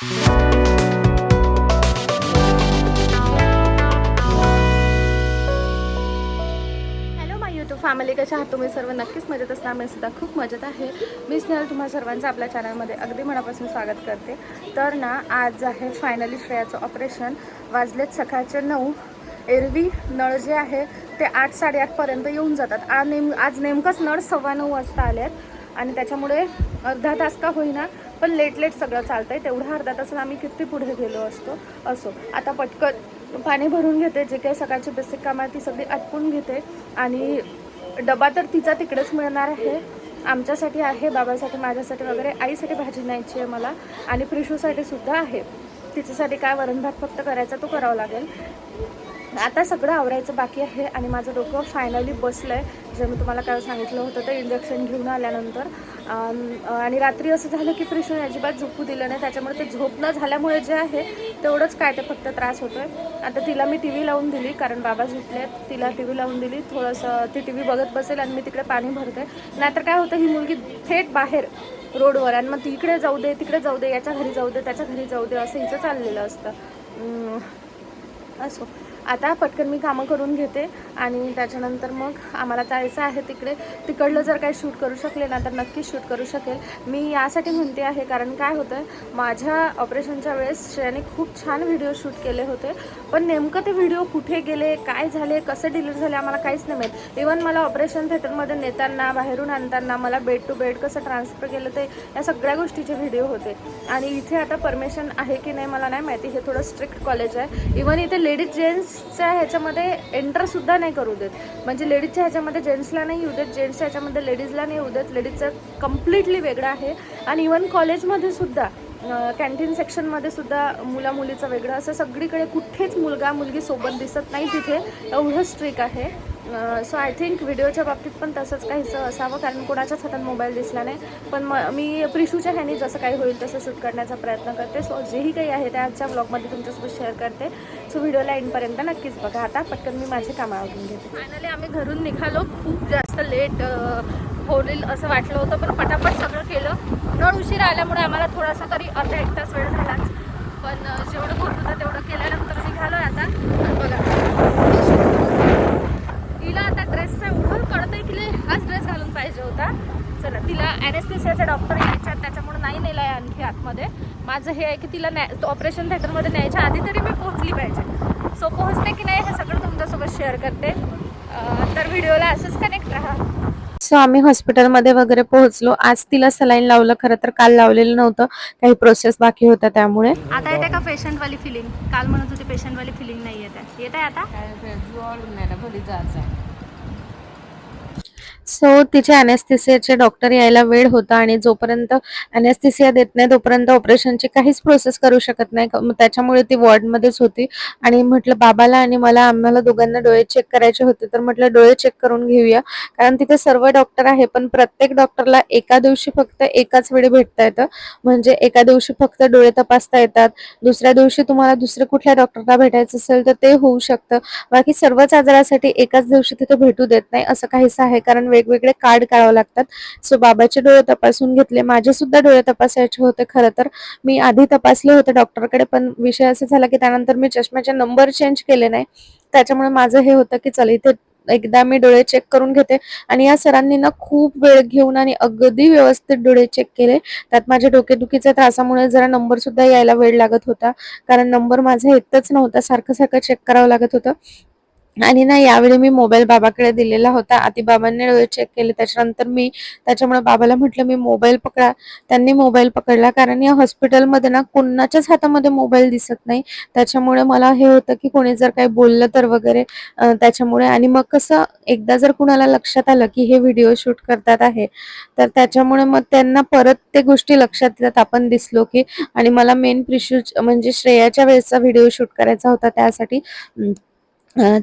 Hello माय YouTube family, कशा आहात तुम्ही सर्व? नक्कीच मजेत असणार. मी सुद्धा खूप मजेत आहे. मी स्नेहल तुम्हा सर्वांचं आपल्या चॅनलमध्ये अगदी मनापासून स्वागत करते. तर ना, आज आहे फायनली श्रेयाचं ऑपरेशन. वाजलेत सकाळचे 9. एरवी नळ जे आहे ते 8 8:30पर्यंत येऊन जातात. आज नेमकंच नळ 9:15 वाजता आले आहेत आणि त्याच्यामुळे अर्धा तास का होईना पण लेट सगळं चालतंय. तेवढा अर्धा तासाला आम्ही किती पुढे गेलो असतो. असो, आता पटकन पाणी भरून घेते. जे काही सकाळची बेसिक कामं आहे ती सगळी आटपून घेते आणि डबा तर तिचा तिकडेच मिळणार आहे. आमच्यासाठी आहे, बाबासाठी, माझ्यासाठी वगैरे. आईसाठी भाजी न्यायची आहे मला आणि प्रिशूसाठी सुद्धा आहे. तिच्यासाठी काय वरण भात फक्त करायचा, तो करावा लागेल. आता सगळं आवरायचं बाकी आहे आणि माझं डोकं फायनली बसलं आहे. जे मी तुम्हाला काय सांगितलं होतं ते इंजेक्शन घेऊन आल्यानंतर. आणि रात्री असं झालं की प्रिशूने अजिबात झोपू दिलं नाही. त्याच्यामुळे ते झोप न झाल्यामुळे जे आहे तेवढंच काय ते फक्त त्रास होतो आहे. आता तिला मी टी व्ही लावून दिली, कारण बाबा झोपले आहेत. तिला टी व्ही लावून दिली, थोडंसं ती टी व्ही बघत बसेल आणि मी तिकडे पाणी भरते. नाहीतर काय होतं, ही मुलगी थेट बाहेर रोडवर, आणि मग तिकडे जाऊ दे, तिकडे जाऊ दे, याच्या घरी जाऊ दे, त्याच्या घरी जाऊ दे, असं हिचं चाललेलं असतं. असो, आता पटकन मी कामं करून घेते आणि त्याच्यानंतर मग आम्हाला जायचं आहे तिकडे. तिकडलं जर काही शूट करू शकले ना तर नक्की शूट करू शकेल. मी यासाठी म्हणते आहे कारण काय होतं आहे, माझ्या ऑपरेशनच्या वेळेस श्रेयाने खूप छान व्हिडिओ शूट केले होते, पण नेमकं ते व्हिडिओ कुठे गेले, काय झाले, कसे डिलीट झाले आम्हाला काहीच नाही माहीत. इवन मला ऑपरेशन थिएटरमध्ये नेताना, बाहेरून आणताना मला बेड टू बेड कसं ट्रान्सफर केलं ते, या सगळ्या गोष्टीचे व्हिडिओ होते. आणि इथे आता परमिशन आहे की नाही मला नाही माहिती. हे थोडं स्ट्रिक्ट कॉलेज आहे. इवन इथे लेडीज जेंट्सच्या ह्याच्यामध्ये एंटरसुद्धा नाही करू देत. म्हणजे लेडीजच्या ह्याच्यामध्ये जेंट्सला नाही येऊ देत, जेंट्सच्या ह्याच्यामध्ये लेडीजला नाही येऊ देत. लेडीजचं कम्प्लिटली वेगळं आहे. आणि इवन कॉलेजमध्ये सुद्धा कॅन्टीन सेक्शनमध्ये सुद्धा मुला मुलीचं वेगळं, असं सगळीकडे कुठेच मुलगा मुलगी सोबत दिसत नाही तिथे. एवढं स्ट्रिक आहे. सो आय थिंक व्हिडिओच्या बाबतीत पण तसंच काहीचं असावं, कारण कोणाच्याच हातात मोबाईल दिसला नाही. पण मी प्रिशूच्या ह्यानी जसं काही होईल तसं शूट करण्याचा प्रयत्न करते. सो जेही काही आहे ते आजच्या ब्लॉगमध्ये तुमच्यासोबत शेअर करते. सो व्हिडिओला एंडपर्यंत नक्कीच बघा. आता पटकन मी माझे कामं आवरून घेते. फायनली आम्ही घरून निघालो. खूप जास्त लेट होईल असं वाटलं होतं, पण पटापट सगळं केलं. नळ उशीर आल्यामुळे आम्हाला थोडासा तरी अर्धा एक तास वेळ झालाच, पण जेवढं होत होतं तेवढं केल्यानंतर निघालो आहे आता. बघा, तिला आता ड्रेसचा एवढं कळतंय की हाच ड्रेस घालून पाहिजे होता. चला, तिला ॲनेस्थेसियाचा डॉक्टर यायच्या, त्याच्यामुळे नाही नेला आहे आणखी आतमध्ये. माझं हे आहे की तिला ऑपरेशन थिएटरमध्ये न्यायच्या आधी तरी मी पोहोचली पाहिजे. सो पोहोचते की नाही हे सगळं तुमच्यासोबत शेअर करते. तर व्हिडिओला असंच कनेक्ट राहा. सो आम्ही हॉस्पिटलमध्ये वगैरे पोहोचलो. आज तिला सलाईन लावलं, खरं तर काल लावलेलं नव्हतं, काही प्रोसेस बाकी होत्या त्यामुळे. आता येते का पेशंटवाली फिलिंग? काल म्हणत होती पेशंटवाली फिलिंग नाही येत आहे आता. सो तिचे ॲनेस्थेसियाचे डॉक्टर यायला वेळ होता आणि जोपर्यंत ॲनेस्थेसिया देत नाही तोपर्यंत ऑपरेशनची काहीच प्रोसेस करू शकत नाही. त्याच्यामुळे ती वॉर्डमध्येच होती आणि म्हटलं बाबाला आणि आम्हाला दोघांना डोळे चेक करायचे होते, तर म्हटलं डोळे चेक करून घेऊया. कारण तिथे सर्व डॉक्टर आहे, पण प्रत्येक डॉक्टरला एका दिवशी फक्त एकाच वेळी भेटता येतं. म्हणजे एका दिवशी फक्त डोळे तपासता येतात. दुसऱ्या दिवशी तुम्हाला दुसऱ्या कुठल्या डॉक्टरला भेटायचं असेल तर ते होऊ शकतं. बाकी सर्वच आजारासाठी एकाच दिवशी तिथे भेटू देत नाही, असं काहीसं आहे. कारण वेगवेगळे कार्ड काढावं लागतात. सो बाबाचे डोळे तपासून घेतले. माझे सुद्धा डोळे तपासायचे होते. खरं तर मी आधी तपासले होते डॉक्टरकडे, पण विषय असा झाला की त्यानंतर मी चष्म्याचे नंबर चेंज केले नाही. त्याच्यामुळे माझं हे होतं की चल इथे एकदा मी डोळे चेक करून घेते. आणि या सरांनी ना खूप वेळ घेऊन आणि अगदी व्यवस्थित डोळे चेक केले. त्यात माझ्या डोकेदुखीच्या त्रासामुळे जरा नंबर सुद्धा यायला वेळ लागत होता, कारण नंबर माझा येतच नव्हता, सारखं चेक करावं लागत होतं. आणि ना यावेळी मी मोबाईल बाबाकडे दिलेला होता. आधी बाबांनी डोळे चेक केले, त्याच्यामुळे बाबाला म्हटलं मी मोबाईल पकडा. त्यांनी मोबाईल पकडला, कारण या हॉस्पिटलमध्ये ना कोणाच्याच हातामध्ये मोबाईल दिसत नाही. त्याच्यामुळे मला हे होतं की कोणी जर काही बोललं तर वगैरे, त्याच्यामुळे. आणि मग कसं एकदा जर कुणाला लक्षात आलं की हे व्हिडिओ शूट करतात आहे, तर त्याच्यामुळे मग त्यांना परत ते गोष्टी लक्षात येतात आपण दिसलो की. आणि मला मेन प्रिशू म्हणजे श्रेयाच्या वेळेचा व्हिडिओ शूट करायचा होता, त्यासाठी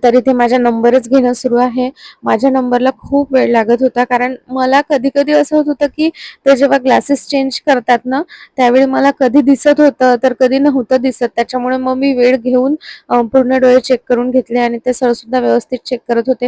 तर इथे माझा नंबरच घेणं सुरू आहे. माझ्या नंबरला खूप वेळ लागत होता, कारण मला कधी-कधी असं होत होतं, की ते जेव्हा ग्लासेस चेंज करतात ना, त्यावेळी मला कधी दिसत होतं, तर कधी नव्हतं दिसत. त्याच्यामुळे मग मी वेळ घेऊन पूर्ण डोळे चेक करून घेतले आणि ते सरसुद्धा व्यवस्थित चेक करत होते.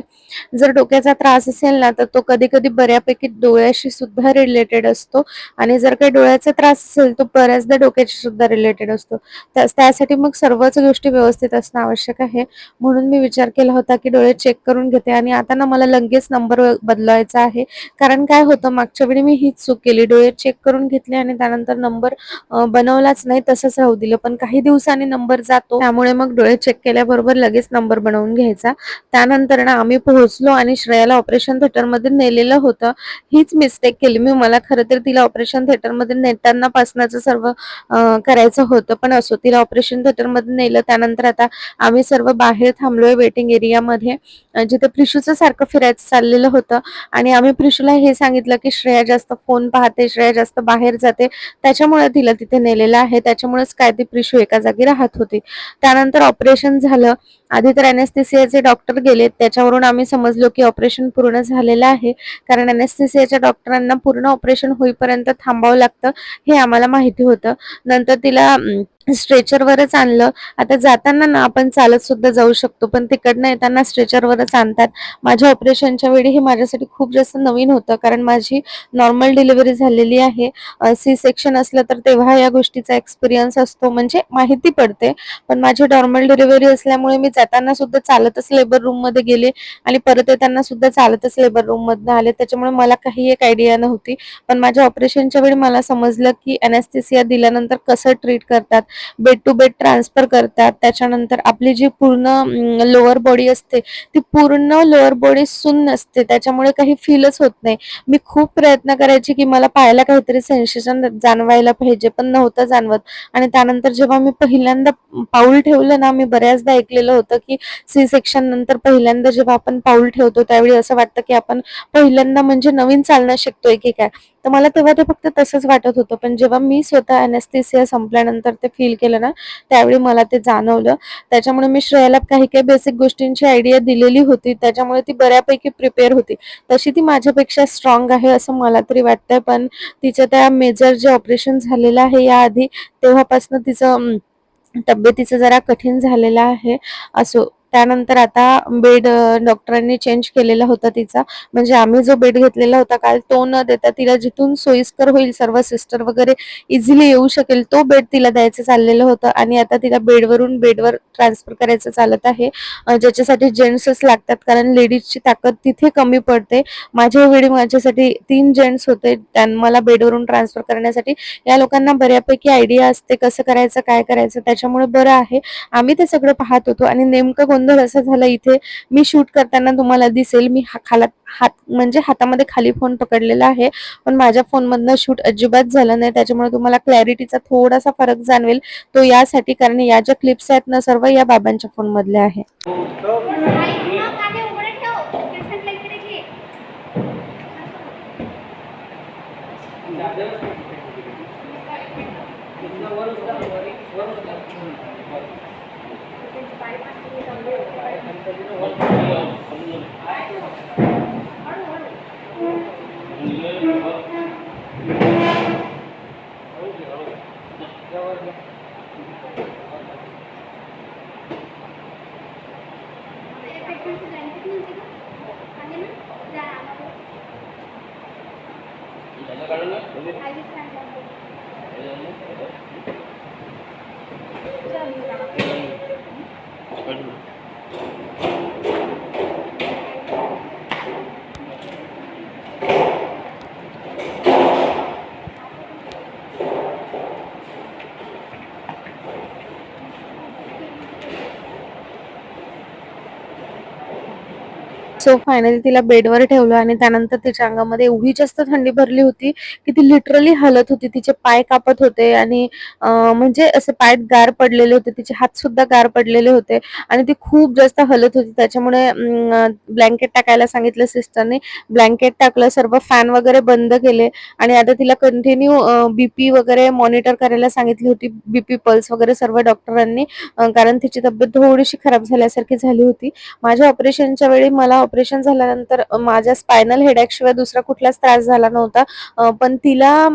जर डोक्याचा त्रास असेल ना, तर तो कधी-कधी बऱ्यापैकी डोळ्याशी सुद्धा रिलेटेड असतो आणि जर काही डोळ्याचा त्रास असेल, तो बऱ्याचदा डोक्याशी सुद्धा रिलेटेड असतो. त्यासाठी मग सर्वच गोष्टी व्यवस्थित असणं आवश्यक आहे. म्हणून मी विचार केला होता, की डोळे चेक करून घेते आणि आता ना मला लगेच नंबर बदलवायचा आहे. कारण काय होतं, मागच्या वेळी मी हीच चूक केली. डोळे चेक करून घेतले आणि त्यानंतर नंबर बनवलाच नाही, तसंच राहू दिलं. पण काही दिवसांनी नंबर जातो, त्यामुळे मग डोळे चेक केल्याबरोबर लगेच नंबर बनवून घ्यायचा. त्यानंतर ना आम्ही पोहोचलो आणि श्रेयाला ऑपरेशन थिएटरमध्ये नेलेलं होतं. हीच मिस्टेक केली मी. मला खरं तर तिला ऑपरेशन थिएटरमध्ये नेताना पासनाचं सर्व करायचं होतं. पण असो, तिला ऑपरेशन थिएटरमध्ये नेलं. त्यानंतर आता आम्ही सर्व बाहेर थांबलोय वेटिंग एरियामध्ये, जिथे प्रिशूचं सारखं फिरायचं चाललेलं होतं आणि आम्ही प्रिशूला हे सांगितलं, की श्रेया जास्त फोन पाहते, श्रेया जास्त बाहेर जाते, त्याच्यामुळे तिला तिथे नेलेलं आहे. त्याच्यामुळेच काय ती प्रिशू एका जागी राहत होती. त्यानंतर ऑपरेशन झालं. आधी तर अॅनेस्थेसियाचे डॉक्टर गेले. त्याच्यावरून आम्ही समजलो, की ऑपरेशन पूर्ण झालेलं आहे. कारण अॅनेस्थेसियाच्या डॉक्टरांना पूर्ण ऑपरेशन होईपर्यंत थांबावं लागतं, हे आम्हाला माहिती होतं. नंतर तिला स्ट्रेचरवरच आणलं. आता जाताना ना आपण चालत सुद्धा जाऊ शकतो, पण तिकडनं येताना स्ट्रेचरवरच आणतात. माझ्या ऑपरेशनच्या वेळी हे माझ्यासाठी खूप जास्त नवीन होतं, कारण माझी नॉर्मल डिलिव्हरी झालेली आहे. सी सेक्शन असलं तर तेव्हा या गोष्टीचा एक्सपिरियन्स असतो, म्हणजे माहिती पडते. पण माझी नॉर्मल डिलिव्हरी असल्यामुळे मी जाताना सुद्धा चालतच लेबर रूममध्ये गेले आणि परत येताना सुद्धा चालतच लेबर रूममधनं आले. त्याच्यामुळे मला काही एक आयडिया नव्हती. पण माझ्या ऑपरेशनच्या वेळी मला समजलं, की अॅनेस्थेसिया दिल्यानंतर कसं ट्रीट करतात, बेड टू बेड ट्रान्सफर करतात. त्याच्यानंतर आपली जी पूर्ण लोअर बॉडी असते, ती पूर्ण लोअर बॉडी सुन्न असते, त्याच्यामुळे काही फीलच होत नाही. मी खूप प्रयत्न करायचे, की मला पायाला काहीतरी सेन्सेशन जाणवायला पाहिजे, पण नव्हतं जाणवत. आणि त्यानंतर जेव्हा मी पहिल्यांदा पाऊल ठेवलं ना, मी बऱ्याचदा ऐकलेलं होतं, की सी सेक्शन नंतर पहिल्यांदा जेव्हा आपण पाऊल ठेवतो, त्यावेळी असं वाटतं, की आपण पहिल्यांदा म्हणजे नवीन चालणं शिकतोय की काय. तर मला तेव्हा ते फक्त तसंच वाटत होतं. पण जेव्हा मी स्वतः अॅनेस्थेसिया संपल्यानंतर ते फील केलं ना, त्यावेळी मला ते जाणवलं. त्याच्यामुळे मी श्रेयाला काही-काही बेसिक गोष्टींची आयडिया दिलेली होती. त्याच्यामुळे ती बऱ्यापैकी प्रिपेअर होती. तशी ती माझ्यापेक्षा स्ट्राँग आहे असं मला तरी वाटतंय. पण तिचं त्या मेजर जे ऑपरेशन झालेलं आहे याआधी, तेव्हापासून तिचं तब्येतीचं जरा कठीण झालेलं आहे. असो, त्यानंतर आता बेड डॉक्टरांनी चेंज केलेला होता तिचा. म्हणजे आम्ही जो बेड घेतलेला होता काल, तो न देता तिला जिथून सोयीस्कर होईल, सर्व सिस्टर वगैरे इझिली येऊ शकेल, तो बेड तिला द्यायचं चाललेलं होतं आणि आता तिला बेडवरून बेडवर ट्रान्सफर करायचं चालत आहे. ज्याच्यासाठी जेंट्सच लागतात, कारण लेडीजची ताकद तिथे कमी पडते. माझ्या वेळी माझ्यासाठी 3 जेंट्स होते. मला बेडवरून ट्रान्सफर करण्यासाठी. या लोकांना बऱ्यापैकी आयडिया असते कसं करायचं, काय करायचं, त्याच्यामुळे बरं आहे. आम्ही ते सगळं पाहत होतो आणि नेमकं गोंधळ असा झाला इथे. मी शूट करताना तुम्हाला दिसेल, मी हात म्हणजे हातामध्ये खाली फोन पकडलेला आहे, पण माझ्या फोनमधनं शूट अजिबात झालं नाही. त्याच्यामुळे तुम्हाला क्लॅरिटीचा थोडासा फरक जाणवेल. तो यासाठी, कारण या ज्या क्लिप्स आहेत ना, सर्व या बाबांच्या फोनमधल्या आहे. सो फायनली तिला बेडवर ठेवलं आणि त्यानंतर तिच्या अंगामध्ये एवढी जास्त थंडी भरली होती की ती लिटरली हलत होती. तिचे पाय कापत होते आणि म्हणजे असे पाय गार पडलेले होते, तिचे हात सुद्धा गार पडलेले होते आणि ती खूप जास्त हलत होती. त्याच्यामुळे ब्लँकेट टाकायला सांगितलं सिस्टरने. ब्लँकेट टाकलं, सर्व फॅन वगैरे बंद केले आणि आता तिला कंटिन्यू बीपी वगैरे मॉनिटर करायला सांगितली होती, बीपी पल्स वगैरे सर्व डॉक्टरांनी, कारण तिची तब्येत थोडीशी खराब झाल्यासारखी झाली होती. माझ्या ऑपरेशनच्या वेळी मला ऑपरेशन झाल्यानंतर माझ्या स्पायनल हेडॅक शिवाय दुसरा कुठलाच त्रास झाला नव्हता, पण तिला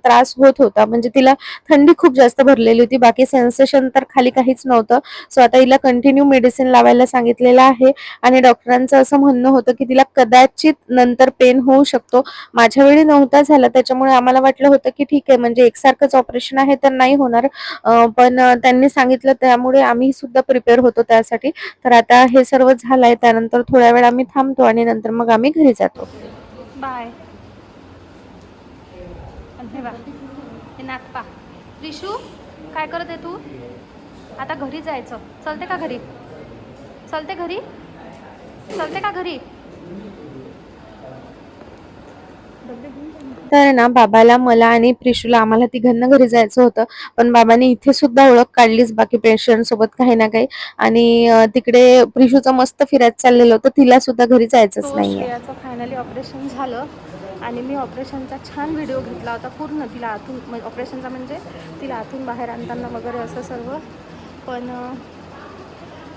त्रास होत होता. म्हणजे तिला थंडी खूप जास्त भरलेली होती, बाकी सेन्सेशन तर खाली काहीच नव्हतं. सो आता हिला कंटिन्यू मेडिसिन लावायला सांगितलेलं आहे आणि डॉक्टरांचं असं म्हणणं होतं की तिला कदाचित नंतर पेन होऊ शकतो. माझ्या वेळी नव्हता झाला, त्याच्यामुळे आम्हाला वाटलं होतं की ठीक आहे, म्हणजे एकसारखंच ऑपरेशन आहे तर नाही होणार, पण त्यांनी सांगितलं त्यामुळे आम्ही सुद्धा प्रिपेअर होतो त्यासाठी. तर आता हे सर्व झालंय, त्यानंतर थोड्या वेळ आम्ही थांबतो आणि नंतर मग आम्ही घरी जातो. बाय. हे नागपा रिशू काय करत आहे तू? आता घरी जायचं. चलते का घरी? चलते घरी? चलते का घरी? तर ना बाबाला, मला आणि प्रिशूला, आम्हाला तिघांना घरी जायचं होतं, पण बाबांनी इथे सुद्धा ओळख काढलीच बाकी पेशंट सोबत काही ना काही. आणि तिकडे प्रिशूचं मस्त फिरायचं चाललेलं होतं, तिला सुद्धा घरी जायचंच नाही. श्रेयाचं फायनली ऑपरेशन झालं आणि मी ऑपरेशनचा छान व्हिडिओ घेतला होता पूर्ण. तिला आतून ऑपरेशनचा म्हणजे तिला आतून बाहेर आणताना वगैरे असं सर्व.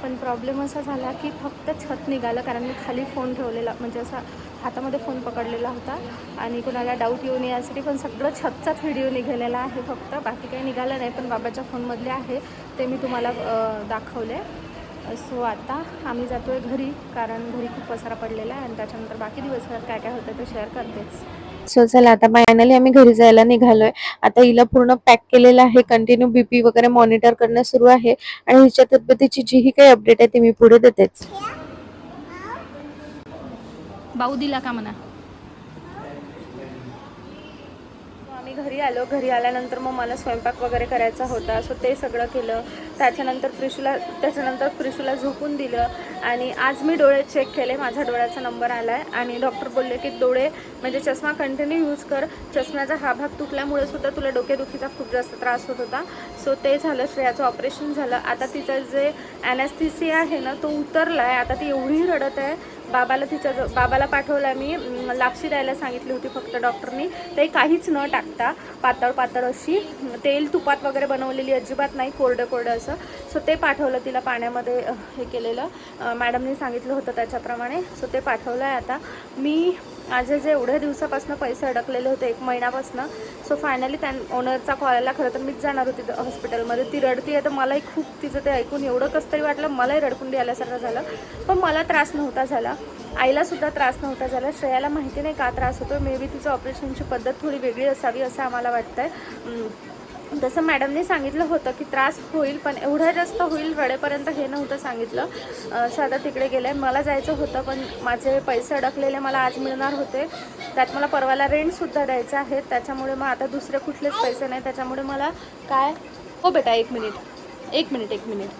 पण प्रॉब्लेम असा झाला की फक्त छत निघालं, कारण मी खाली फोन ठेवलेला, म्हणजे असा हातामध्ये फोन पकडलेला होता आणि कोणाला डाऊट येऊ नये यासाठी. पण सगळं छतचाच व्हिडिओ निघालेला आहे फक्त, बाकी काही निघालं नाही. पण बाबाच्या फोनमधले आहे ते मी तुम्हाला दाखवले. सो आता आम्ही जातो आहे घरी, कारण घरी खूप पसारा पडलेला आहे आणि त्याच्यानंतर बाकी दिवसभरात काय काय होतं ते शेअर करतेच. सो चला आता फायनली आम्ही घरी जायला निघालोय. आता हिला पूर्ण पॅक केलेलं आहे, कंटिन्यू बीपी वगैरे मॉनिटर करणं सुरू आहे आणि हिच्या तब्येतीची जीही काही अपडेट आहे ती मी पुढे देतेच. बाऊ दिला का म्हणा. आम्ही घरी आलो. घरी आल्यानंतर मग मला स्वयंपाक वगैरे करायचा होता, सो ते सगळं केलं. त्याच्यानंतर प्रिशूला झोपून दिलं आणि आज मी डोळे चेक केले. माझा डोळ्याचा नंबर आला आहे आणि डॉक्टर बोलले की डोळे म्हणजे चष्मा कंटिन्यू यूज कर. चष्म्याचा हा भाग तुटल्यामुळे सुद्धा तुला डोकेदुखीचा खूप जास्त त्रास होत होता. सो ते झालं. श्रेयाचं ऑपरेशन झालं. आता तिचं जे ॲनेस्थेसिया आहे ना तो उतरला आहे. आता ती एवढी रडत आहे. बाबाला पाठवला मी. लापशी द्यायला सांगितली होती फक्त डॉक्टरनी, ते काहीच न टाकता पातळ अशी तेल तुपात वगैरे बनवलेली, अजिबात नाही कोरडं असं. सो ते पाठवलं तिला पाण्यामध्ये हे केलेलं, मॅडमनी सांगितलं होतं त्याच्याप्रमाणे. सो ते पाठवलं आहे. आता मी माझे जे एवढ्या दिवसापासून पैसे अडकलेले होते 1 महिन्यापासून, सो फायनली ओनरचा कॉल आला. खरं तर मीच जाणार होती हॉस्पिटलमध्ये. ती रडती आहे तर मलाही खूप तिचं ते ऐकून एवढं कसं तरी वाटलं, मलाही रडकुंडी आल्यासारखं झालं. पण मला त्रास नव्हता झाला, आईला सुद्धा त्रास नव्हता झाला. श्रेयाला माहिती नाही का त्रास होतो, मे बी तिचं ऑपरेशनची पद्धत थोडी वेगळी असावी असं आम्हाला वाटतंय. तसं मॅडमने सांगितलं होतं की त्रास होईल, पण एवढा जास्त होईल रडेपर्यंत हे नव्हतं सांगितलं. साधा तिकडे गेले. मला जायचं होतं पण माझे पैसे अडकलेले मला आज मिळणार होते, त्यात मला परवाला रेंटसुद्धा द्यायचं आहे. त्याच्यामुळे मग आता दुसरे कुठलेच पैसे नाही. त्याच्यामुळे मला काय हो बेटा एक मिनिट.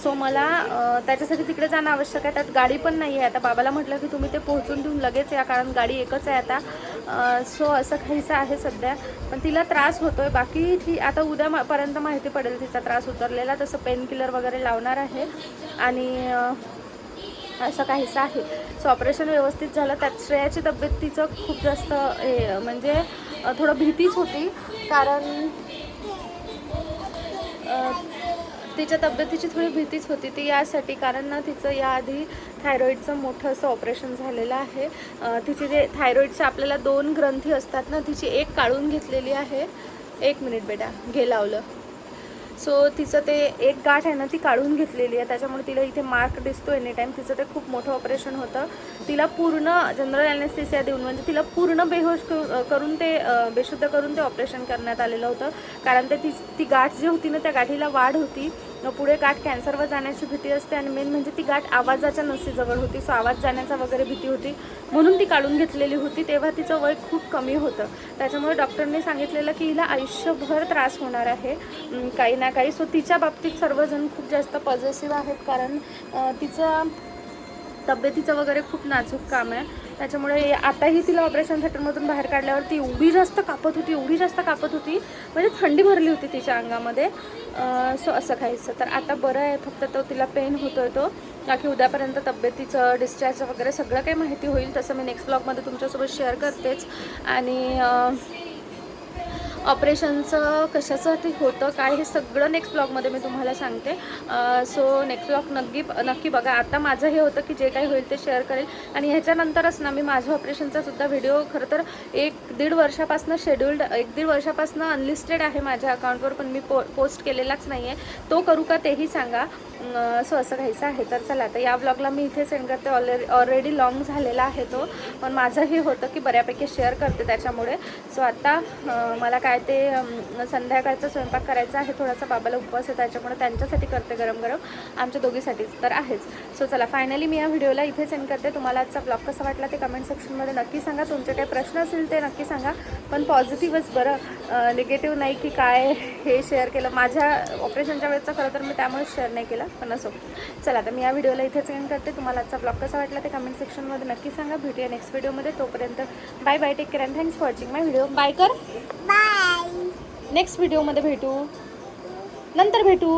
सो मला त्याच्यासाठी तिकडे जाणं आवश्यक आहे. त्यात गाडी पण नाही आहे. आता बाबाला म्हटलं की तुम्ही ते पोहोचून देऊन लगेच या, कारण गाडी एकच आहे आता. सो असं काहीसं आहे सध्या. पण तिला त्रास होतो आहे, बाकी आता उद्यापर्यंत माहिती पडेल तिचा त्रास उतरलेला. तसं पेन किलर वगैरे लावणार आहे आणि असं काहीसं आहे. सो ऑपरेशन व्यवस्थित झालं. त्यात श्रेयाची तब्येत तिचं खूप जास्त म्हणजे थोडं भीतीच होती, कारण तिच्या तब्येतीची थोडी भीतीच होती ती यासाठी, कारण ना तिचं याआधी थायरॉईडचं मोठं असं ऑपरेशन झालेलं आहे. तिचे जे थायरॉईडचे आपल्याला 2 ग्रंथी असतात ना, तिची एक काढून घेतलेली आहे. 1 मिनिट बेटा, घे लावलं. सो तिचं ते एक गाठ आहे ना ती काढून घेतलेली आहे, त्याच्यामुळे तिला इथे मार्क दिसतो एनी टाईम. तिचं ते खूप मोठं ऑपरेशन होतं. तिला पूर्ण जनरल ॲनेस्थेसिया देऊन, म्हणजे तिला पूर्ण बेशुद्ध करून ते ऑपरेशन करण्यात आलेलं होतं. कारण ती गाठ जी होती ना त्या गाठीला वाढ होती, पुढे गाठ कॅन्सरवर जाण्याची भीती असते आणि मेन म्हणजे ती गाठ आवाजाच्या नसीजवळ होती. सो आवाज जाण्याचा वगैरे भीती होती, म्हणून ती काढून घेतलेली होती. तेव्हा तिचं वय खूप कमी होतं, त्याच्यामुळे डॉक्टरने सांगितलेलं की हिला आयुष्यभर त्रास होणार आहे काही ना काही. सो तिच्या बाबतीत सर्वजण खूप जास्त पॉझिटिव्ह आहेत, कारण तिचं तब्येतीचं वगैरे खूप नाजूक काम आहे, त्याच्यामुळे आताही तिला ऑपरेशन थिएटरमधून बाहेर काढल्यावर ती एवढी जास्त कापत होती म्हणजे थंडी भरली होती तिच्या अंगामध्ये. सो असं खायचं. तर आता बरं आहे, फक्त तो तिला पेन होतोय तो, बाकी उद्यापर्यंत तब्येतीचं डिस्चार्ज वगैरे सगळं काही माहिती होईल. तसं मी नेक्स्ट ब्लॉगमध्ये तुमच्यासोबत शेअर करतेच. आणि ऑपरेशनचं कशासाठी होतं काय हे सगळं नेक्स्ट ब्लॉगमध्ये मी तुम्हाला सांगते. सो नेक्स्ट ब्लॉग नक्की बघा. आता माझं हे होतं की जे काही होईल ते शेअर करेल. आणि ह्याच्यानंतरच ना मी माझ्या ऑपरेशनचा सुद्धा व्हिडिओ खरं तर 1-1.5 वर्षापासून शेड्यूल्ड 1-1.5 वर्षापासून अनलिस्टेड आहे माझ्या अकाउंटवर, पण मी पोस्ट केलेलाच नाही आहे. तो करू का तेही सांगा. सो असं घ्यायचं आहे. तर चला आता या ब्लॉगला मी इथे सेंड करते. ऑलरेडी लॉंग झालेला आहे तो, पण माझं हे होतं की बऱ्यापैकी शेअर करते त्याच्यामुळे. सो आता मला काय ते संध्याकाळचा स्वयंपाक करायचा आहे, थोडासा बाबाला उपवास आहे त्याच्यामुळे त्यांच्यासाठी करते गरम गरम, आमच्या दोघीसाठीच तर आहेच. सो चला फायनली मी या व्हिडिओला इथे सेंड करते. तुम्हाला आजचा ब्लॉग कसा वाटला ते कमेंट सेक्शनमध्ये नक्की सांगा. तुमचे काही प्रश्न असेल ते नक्की सांगा, पण पॉझिटिव्हच बरं, निगेटिव्ह नाही की काय हे शेअर केलं. माझ्या ऑपरेशनच्या वेळेचं खरं तर मी त्यामुळेच शेअर नाही केलं, पण असो. चला आता मी या व्हिडिओला इथेच सेंड करते. तुम्हाला आजचा ब्लॉग कसा वाटला ते कमेंट सेक्शनमध्ये नक्की सांगा. भेटूया नेक्स्ट व्हिडिओमध्ये. तोपर्यंत bye bye, take care and thanks for watching my video. Bye कर. बाय. नेक्स्ट व्हिडिओमध्ये भेटू, नंतर भेटू.